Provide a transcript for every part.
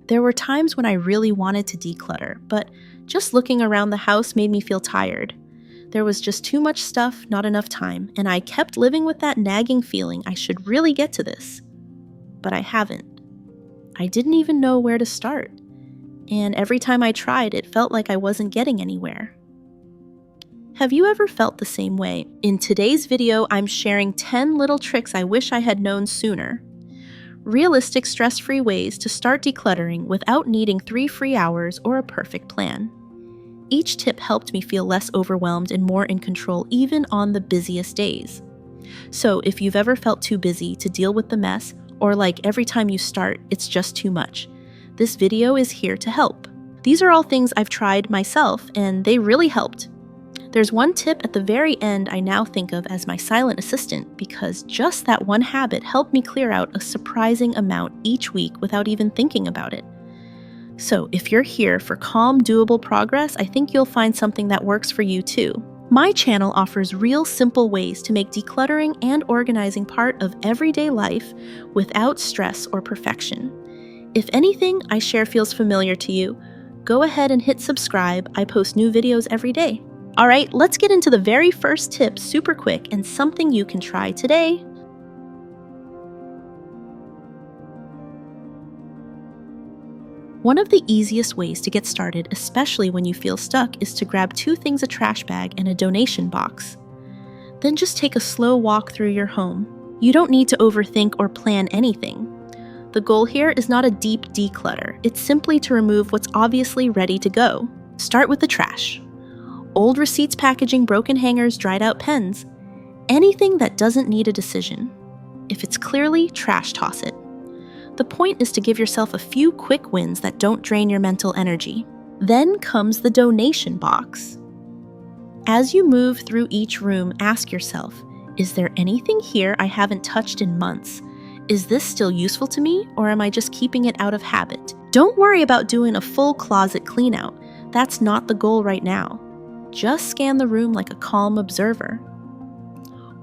There were times when I really wanted to declutter, but just looking around the house made me feel tired. There was just too much stuff, not enough time, and I kept living with that nagging feeling I should really get to this. But I haven't. I didn't even know where to start. And every time I tried, it felt like I wasn't getting anywhere. Have you ever felt the same way? In today's video, I'm sharing 10 little tricks I wish I had known sooner. Realistic, stress-free ways to start decluttering without needing 3 free hours or a perfect plan. Each tip helped me feel less overwhelmed and more in control even on the busiest days. So if you've ever felt too busy to deal with the mess, or like every time you start, it's just too much, this video is here to help. These are all things I've tried myself, and they really helped. There's one tip at the very end I now think of as my silent assistant because just that one habit helped me clear out a surprising amount each week without even thinking about it. So if you're here for calm, doable progress, I think you'll find something that works for you too. My channel offers real simple ways to make decluttering and organizing part of everyday life without stress or perfection. If anything I share feels familiar to you, go ahead and hit subscribe. I post new videos every day. All right, let's get into the very first tip super quick and something you can try today. One of the easiest ways to get started, especially when you feel stuck, is to grab 2 things: a trash bag and a donation box. Then just take a slow walk through your home. You don't need to overthink or plan anything. The goal here is not a deep declutter. It's simply to remove what's obviously ready to go. Start with the trash. Old receipts, packaging, broken hangers, dried out pens. Anything that doesn't need a decision. If it's clearly trash, toss it. The point is to give yourself a few quick wins that don't drain your mental energy. Then comes the donation box. As you move through each room, ask yourself, is there anything here I haven't touched in months? Is this still useful to me, or am I just keeping it out of habit? Don't worry about doing a full closet clean out. That's not the goal right now. Just scan the room like a calm observer.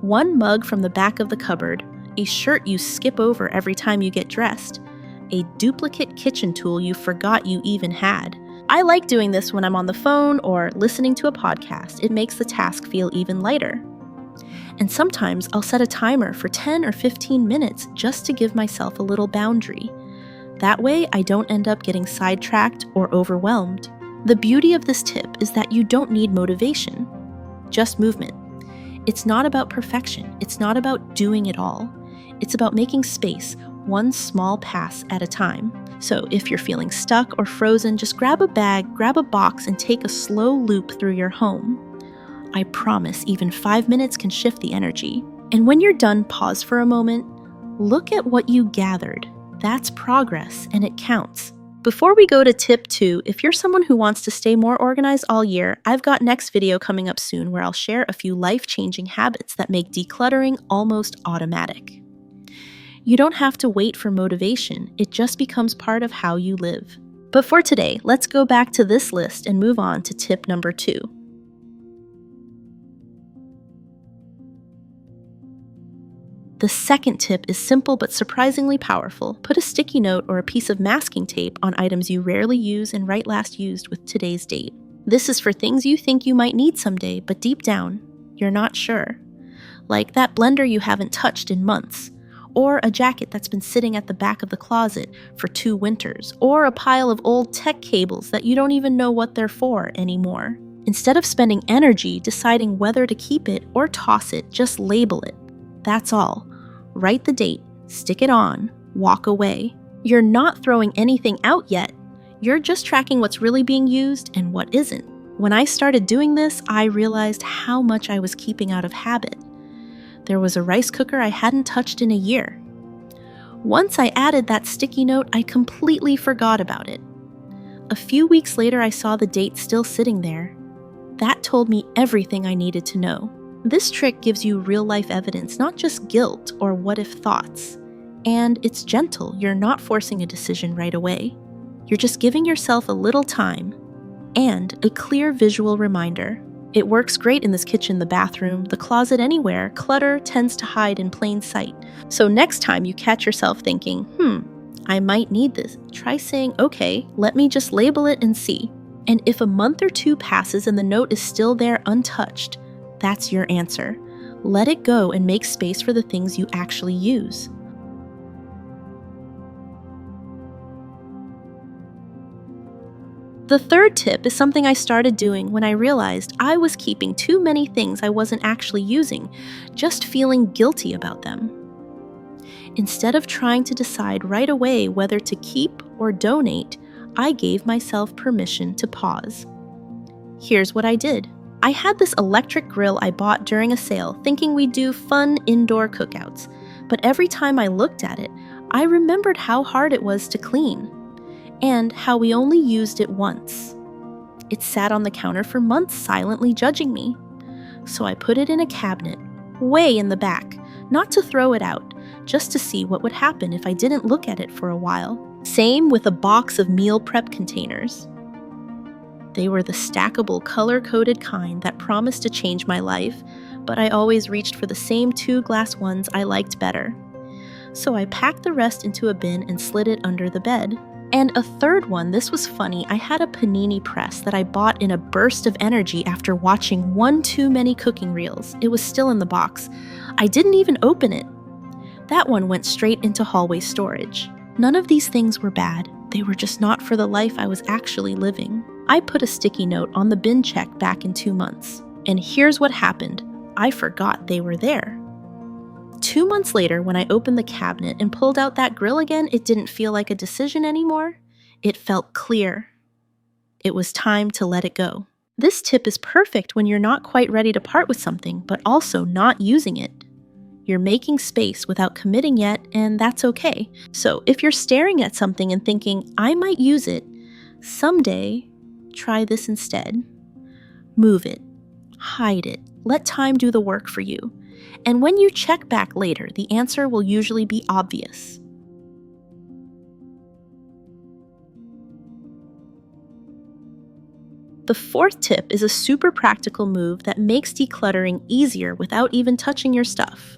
One mug from the back of the cupboard, a shirt you skip over every time you get dressed, a duplicate kitchen tool you forgot you even had. I like doing this when I'm on the phone or listening to a podcast. It makes the task feel even lighter. And sometimes I'll set a timer for 10 or 15 minutes just to give myself a little boundary. That way I don't end up getting sidetracked or overwhelmed. The beauty of this tip is that you don't need motivation, just movement. It's not about perfection. It's not about doing it all. It's about making space, one small pass at a time. So if you're feeling stuck or frozen, just grab a bag, grab a box, and take a slow loop through your home. I promise even 5 minutes can shift the energy. And when you're done, pause for a moment. Look at what you gathered. That's progress, and it counts. Before we go to tip 2, if you're someone who wants to stay more organized all year, I've got next video coming up soon where I'll share a few life-changing habits that make decluttering almost automatic. You don't have to wait for motivation, it just becomes part of how you live. But for today, let's go back to this list and move on to tip number 2. The second tip is simple but surprisingly powerful. Put a sticky note or a piece of masking tape on items you rarely use and write last used with today's date. This is for things you think you might need someday, but deep down, you're not sure. Like that blender you haven't touched in months, or a jacket that's been sitting at the back of the closet for 2 winters, or a pile of old tech cables that you don't even know what they're for anymore. Instead of spending energy deciding whether to keep it or toss it, just label it. That's all. Write the date, stick it on, walk away. You're not throwing anything out yet. You're just tracking what's really being used and what isn't. When I started doing this, I realized how much I was keeping out of habit. There was a rice cooker I hadn't touched in a year. Once I added that sticky note, I completely forgot about it. A few weeks later, I saw the date still sitting there. That told me everything I needed to know. This trick gives you real-life evidence, not just guilt or what-if thoughts. And it's gentle. You're not forcing a decision right away. You're just giving yourself a little time and a clear visual reminder. It works great in this kitchen, the bathroom, the closet, anywhere. Clutter tends to hide in plain sight. So next time you catch yourself thinking, I might need this. Try saying, okay, let me just label it and see. And if a month or two passes and the note is still there untouched, that's your answer. Let it go and make space for the things you actually use. The third tip is something I started doing when I realized I was keeping too many things I wasn't actually using, just feeling guilty about them. Instead of trying to decide right away whether to keep or donate, I gave myself permission to pause. Here's what I did. I had this electric grill I bought during a sale, thinking we'd do fun indoor cookouts. But every time I looked at it, I remembered how hard it was to clean, and how we only used it once. It sat on the counter for months silently judging me. So I put it in a cabinet, way in the back, not to throw it out, just to see what would happen if I didn't look at it for a while. Same with a box of meal prep containers. They were the stackable, color-coded kind that promised to change my life, but I always reached for the same 2 glass ones I liked better. So I packed the rest into a bin and slid it under the bed. And a third one, this was funny, I had a panini press that I bought in a burst of energy after watching one too many cooking reels. It was still in the box. I didn't even open it. That one went straight into hallway storage. None of these things were bad. They were just not for the life I was actually living. I put a sticky note on the bin check back in 2 months. And here's what happened. I forgot they were there. 2 months later, when I opened the cabinet and pulled out that grill again, it didn't feel like a decision anymore. It felt clear. It was time to let it go. This tip is perfect when you're not quite ready to part with something, but also not using it. You're making space without committing yet, and that's okay. So if you're staring at something and thinking, I might use it, someday, try this instead. Move it. Hide it. Let time do the work for you. And when you check back later, the answer will usually be obvious. The fourth tip is a super practical move that makes decluttering easier without even touching your stuff.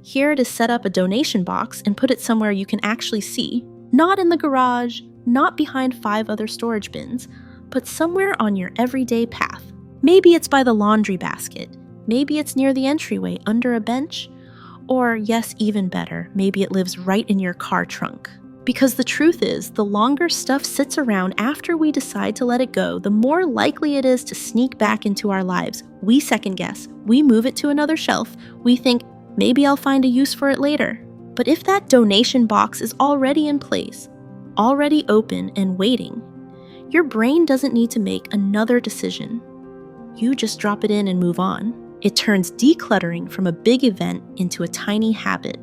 Here it is: set up a donation box and put it somewhere you can actually see, not in the garage, not behind 5 other storage bins, but somewhere on your everyday path. Maybe it's by the laundry basket. Maybe it's near the entryway under a bench, or yes, even better, maybe it lives right in your car trunk. Because the truth is, the longer stuff sits around after we decide to let it go, the more likely it is to sneak back into our lives. We second guess, we move it to another shelf, we think, maybe I'll find a use for it later. But if that donation box is already in place, already open and waiting, your brain doesn't need to make another decision. You just drop it in and move on. It turns decluttering from a big event into a tiny habit.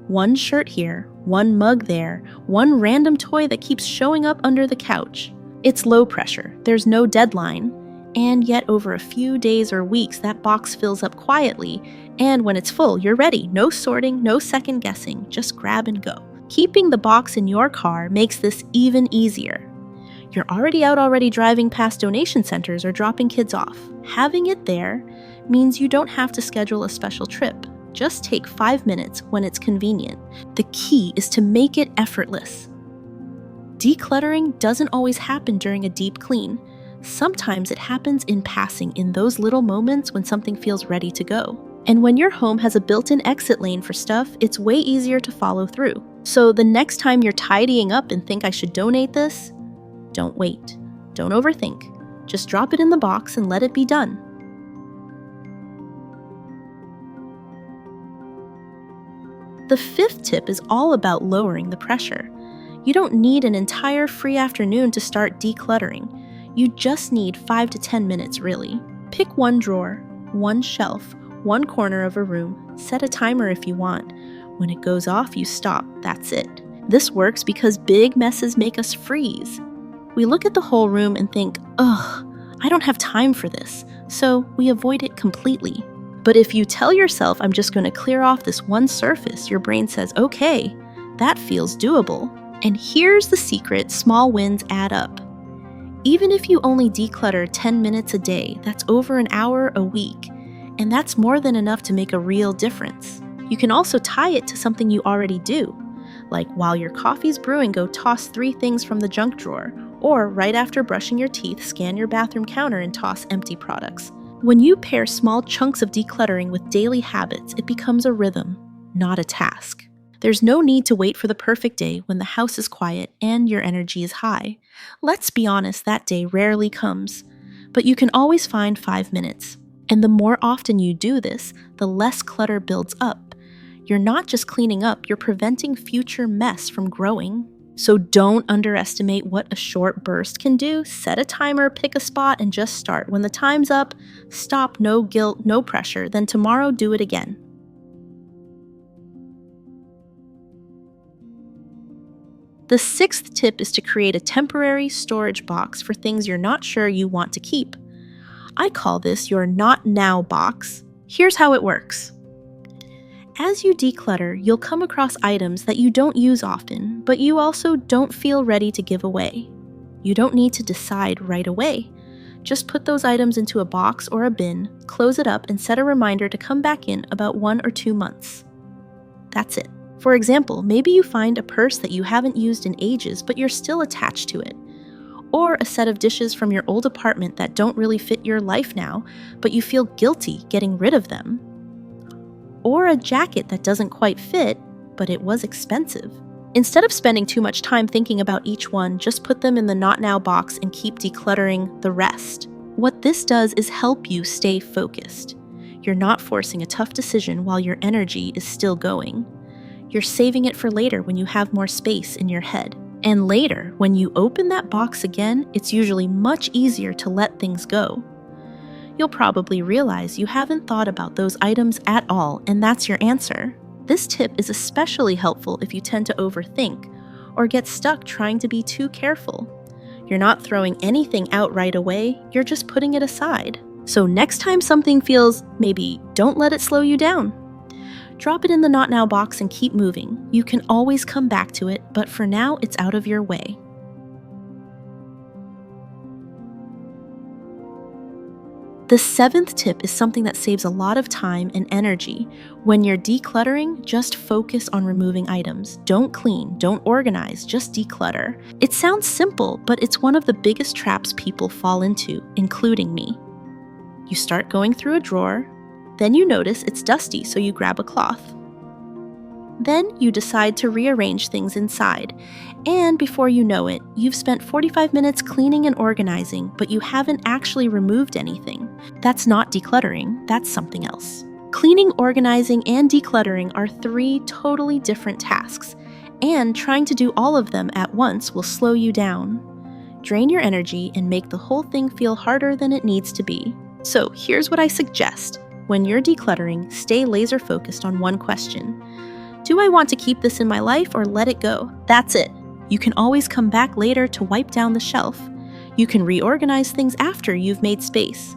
One shirt here, one mug there, one random toy that keeps showing up under the couch. It's low pressure, there's no deadline, and yet over a few days or weeks that box fills up quietly, and when it's full, you're ready. No sorting, no second guessing, just grab and go. Keeping the box in your car makes this even easier. You're already driving past donation centers or dropping kids off. Having it there means you don't have to schedule a special trip. Just take 5 minutes when it's convenient. The key is to make it effortless. Decluttering doesn't always happen during a deep clean. Sometimes it happens in passing, in those little moments when something feels ready to go. And when your home has a built-in exit lane for stuff, it's way easier to follow through. So the next time you're tidying up and think I should donate this, don't wait. Don't overthink. Just drop it in the box and let it be done. The fifth tip is all about lowering the pressure. You don't need an entire free afternoon to start decluttering. You just need 5 to 10 minutes, really. Pick one drawer, one shelf, one corner of a room. Set a timer if you want. When it goes off, you stop. That's it. This works because big messes make us freeze. We look at the whole room and think, ugh, I don't have time for this, so we avoid it completely. But if you tell yourself, I'm just going to clear off this one surface, your brain says, okay, that feels doable. And here's the secret: small wins add up. Even if you only declutter 10 minutes a day, that's over an hour a week, and that's more than enough to make a real difference. You can also tie it to something you already do, Like while your coffee's brewing, go toss 3 things from the junk drawer, or right after brushing your teeth, scan your bathroom counter and toss empty products. When you pair small chunks of decluttering with daily habits, it becomes a rhythm, not a task. There's no need to wait for the perfect day when the house is quiet and your energy is high. Let's be honest, that day rarely comes. But you can always find 5 minutes. And the more often you do this, the less clutter builds up. You're not just cleaning up, you're preventing future mess from growing. So don't underestimate what a short burst can do. Set a timer, pick a spot, and just start. When the time's up, stop, no guilt, no pressure. Then tomorrow, do it again. The 6th tip is to create a temporary storage box for things you're not sure you want to keep. I call this your not now box. Here's how it works. As you declutter, you'll come across items that you don't use often, but you also don't feel ready to give away. You don't need to decide right away. Just put those items into a box or a bin, close it up, and set a reminder to come back in about 1 or 2 months. That's it. For example, maybe you find a purse that you haven't used in ages, but you're still attached to it. Or a set of dishes from your old apartment that don't really fit your life now, but you feel guilty getting rid of them. Or a jacket that doesn't quite fit, but it was expensive. Instead of spending too much time thinking about each one, just put them in the Not Now box and keep decluttering the rest. What this does is help you stay focused. You're not forcing a tough decision while your energy is still going. You're saving it for later when you have more space in your head. And later, when you open that box again, it's usually much easier to let things go. You'll probably realize you haven't thought about those items at all, and that's your answer. This tip is especially helpful if you tend to overthink or get stuck trying to be too careful. You're not throwing anything out right away, you're just putting it aside. So next time something feels, maybe, don't let it slow you down. Drop it in the Not Now box and keep moving. You can always come back to it, but for now, it's out of your way. The 7th tip is something that saves a lot of time and energy. When you're decluttering, just focus on removing items. Don't clean, don't organize, just declutter. It sounds simple, but it's one of the biggest traps people fall into, including me. You start going through a drawer, then you notice it's dusty, so you grab a cloth. Then you decide to rearrange things inside, and before you know it, you've spent 45 minutes cleaning and organizing, but you haven't actually removed anything. That's not decluttering, that's something else. Cleaning, organizing, and decluttering are 3 totally different tasks, and trying to do all of them at once will slow you down, drain your energy, and make the whole thing feel harder than it needs to be. So here's what I suggest. When you're decluttering, stay laser focused on one question. Do I want to keep this in my life or let it go? That's it. You can always come back later to wipe down the shelf. You can reorganize things after you've made space.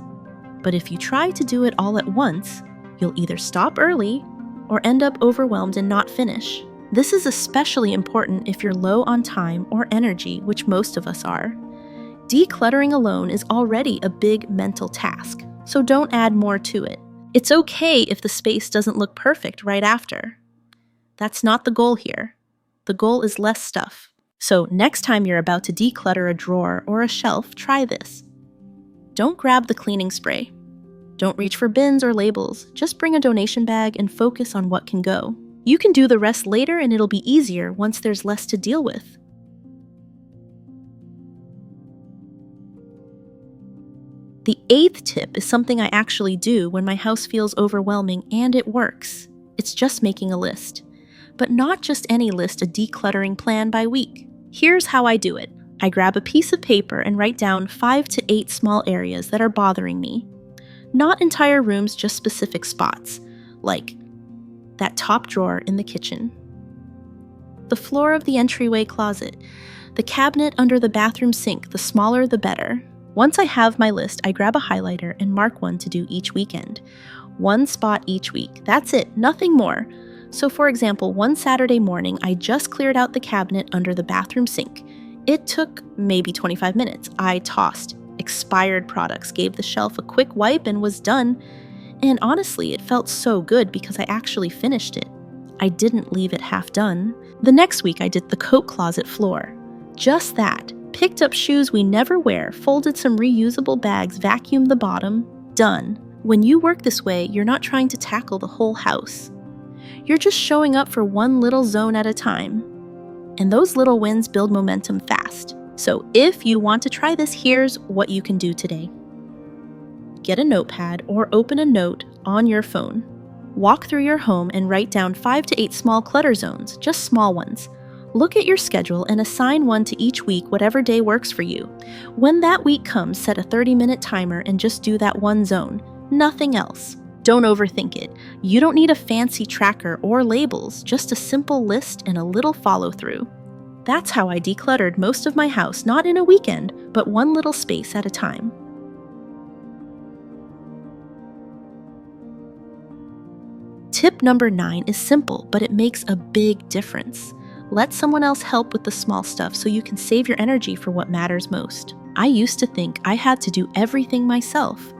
But if you try to do it all at once, you'll either stop early or end up overwhelmed and not finish. This is especially important if you're low on time or energy, which most of us are. Decluttering alone is already a big mental task, so don't add more to it. It's okay if the space doesn't look perfect right after. That's not the goal here. The goal is less stuff. So next time you're about to declutter a drawer or a shelf, try this. Don't grab the cleaning spray. Don't reach for bins or labels. Just bring a donation bag and focus on what can go. You can do the rest later and it'll be easier once there's less to deal with. The 8th tip is something I actually do when my house feels overwhelming, and it works. It's just making a list. But not just any list, a decluttering plan by week. Here's how I do it. I grab a piece of paper and write down 5 to 8 small areas that are bothering me. Not entire rooms, just specific spots, like that top drawer in the kitchen, the floor of the entryway closet, the cabinet under the bathroom sink, the smaller the better. Once I have my list, I grab a highlighter and mark one to do each weekend. 1 spot each week. That's it, nothing more. So for example, one Saturday morning, I just cleared out the cabinet under the bathroom sink. It took maybe 25 minutes. I tossed expired products, gave the shelf a quick wipe, and was done. And honestly, it felt so good because I actually finished it. I didn't leave it half done. The next week I did the coat closet floor. Just that. Picked up shoes we never wear, folded some reusable bags, vacuumed the bottom. Done. When you work this way, you're not trying to tackle the whole house. You're just showing up for one little zone at a time. And those little wins build momentum fast. So if you want to try this, here's what you can do today. Get a notepad or open a note on your phone. Walk through your home and write down 5 to 8 small clutter zones, just small ones. Look at your schedule and assign one to each week, whatever day works for you. When that week comes, set a 30-minute timer and just do that one zone. Nothing else. Don't overthink it. You don't need a fancy tracker or labels, just a simple list and a little follow-through. That's how I decluttered most of my house, not in a weekend, but one little space at a time. Tip number 9 is simple, but it makes a big difference. Let someone else help with the small stuff so you can save your energy for what matters most. I used to think I had to do everything myself.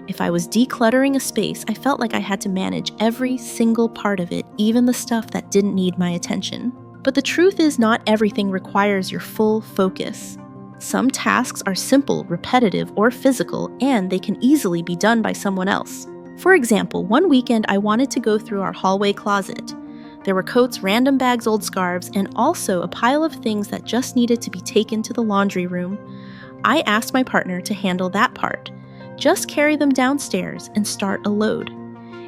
If I was decluttering a space, I felt like I had to manage every single part of it, even the stuff that didn't need my attention. But the truth is, not everything requires your full focus. Some tasks are simple, repetitive, or physical, and they can easily be done by someone else. For example, one weekend I wanted to go through our hallway closet. There were coats, random bags, old scarves, and also a pile of things that just needed to be taken to the laundry room. I asked my partner to handle that part. Just carry them downstairs and start a load.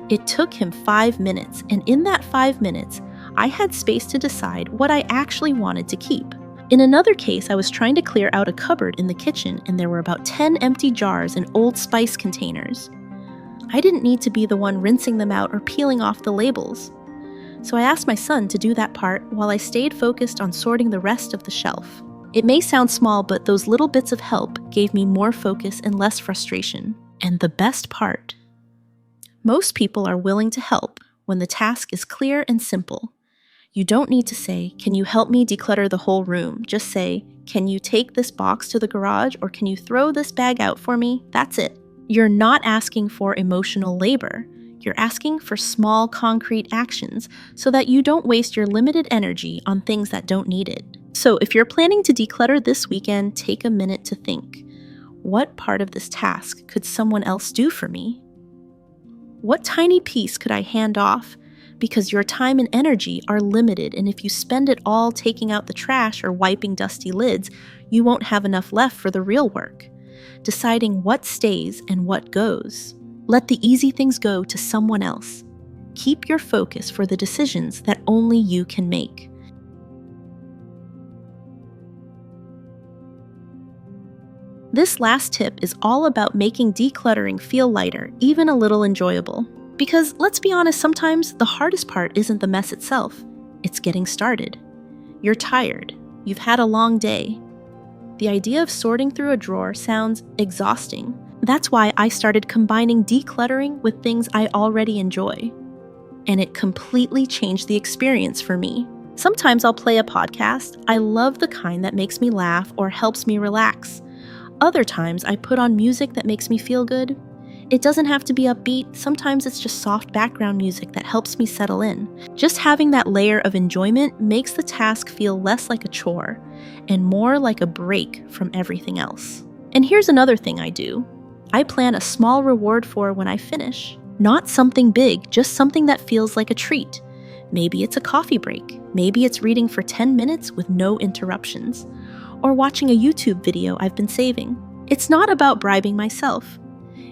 It took him 5 minutes, and in that 5 minutes, I had space to decide what I actually wanted to keep. In another case, I was trying to clear out a cupboard in the kitchen, and there were about 10 empty jars and old spice containers. I didn't need to be the one rinsing them out or peeling off the labels. So I asked my son to do that part while I stayed focused on sorting the rest of the shelf. It may sound small, but those little bits of help gave me more focus and less frustration. And the best part, most people are willing to help when the task is clear and simple. You don't need to say, "Can you help me declutter the whole room?" Just say, "Can you take this box to the garage?" or "Can you throw this bag out for me?" That's it. You're not asking for emotional labor. You're asking for small, concrete actions so that you don't waste your limited energy on things that don't need it. So if you're planning to declutter this weekend, take a minute to think, what part of this task could someone else do for me? What tiny piece could I hand off? Because your time and energy are limited, and if you spend it all taking out the trash or wiping dusty lids, you won't have enough left for the real work. Deciding what stays and what goes. Let the easy things go to someone else. Keep your focus for the decisions that only you can make. This last tip is all about making decluttering feel lighter, even a little enjoyable. Because let's be honest, sometimes the hardest part isn't the mess itself, it's getting started. You're tired, you've had a long day. The idea of sorting through a drawer sounds exhausting. That's why I started combining decluttering with things I already enjoy. And it completely changed the experience for me. Sometimes I'll play a podcast. I love the kind that makes me laugh or helps me relax. Other times I put on music that makes me feel good. It doesn't have to be upbeat. Sometimes it's just soft background music that helps me settle in. Just having that layer of enjoyment makes the task feel less like a chore and more like a break from everything else. And here's another thing I do. I plan a small reward for when I finish. Not something big, just something that feels like a treat. Maybe it's a coffee break. Maybe it's reading for 10 minutes with no interruptions. Or watching a YouTube video I've been saving. It's not about bribing myself.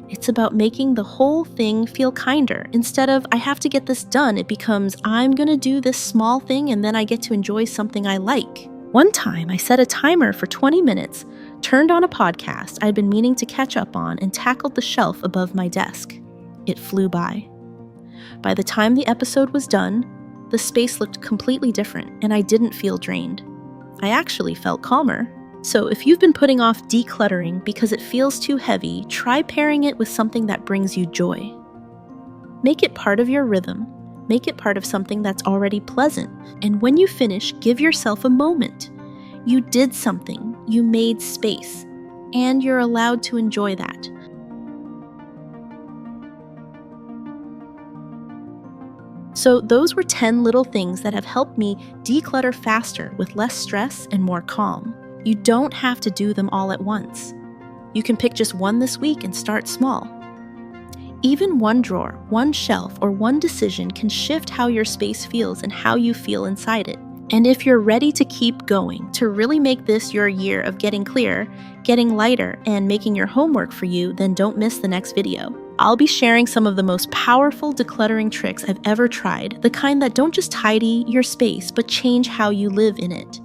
It's about making the whole thing feel kinder. Instead of, "I have to get this done," it becomes, "I'm gonna do this small thing and then I get to enjoy something I like." One time, I set a timer for 20 minutes, turned on a podcast I'd been meaning to catch up on, and tackled the shelf above my desk. It flew by. By the time the episode was done, the space looked completely different, and I didn't feel drained. I actually felt calmer. So if you've been putting off decluttering because it feels too heavy, try pairing it with something that brings you joy. Make it part of your rhythm. Make it part of something that's already pleasant. And when you finish, give yourself a moment. You did something. You made space. And you're allowed to enjoy that. So those were 10 little things that have helped me declutter faster with less stress and more calm. You don't have to do them all at once. You can pick just one this week and start small. Even one drawer, one shelf, or one decision can shift how your space feels and how you feel inside it. And if you're ready to keep going, to really make this your year of getting clear, getting lighter, and making your homework for you, then don't miss the next video. I'll be sharing some of the most powerful decluttering tricks I've ever tried, the kind that don't just tidy your space, but change how you live in it.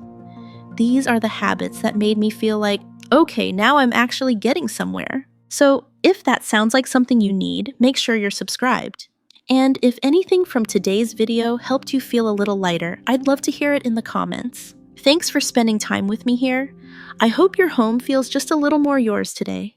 These are the habits that made me feel like, okay, now I'm actually getting somewhere. So if that sounds like something you need, make sure you're subscribed. And if anything from today's video helped you feel a little lighter, I'd love to hear it in the comments. Thanks for spending time with me here. I hope your home feels just a little more yours today.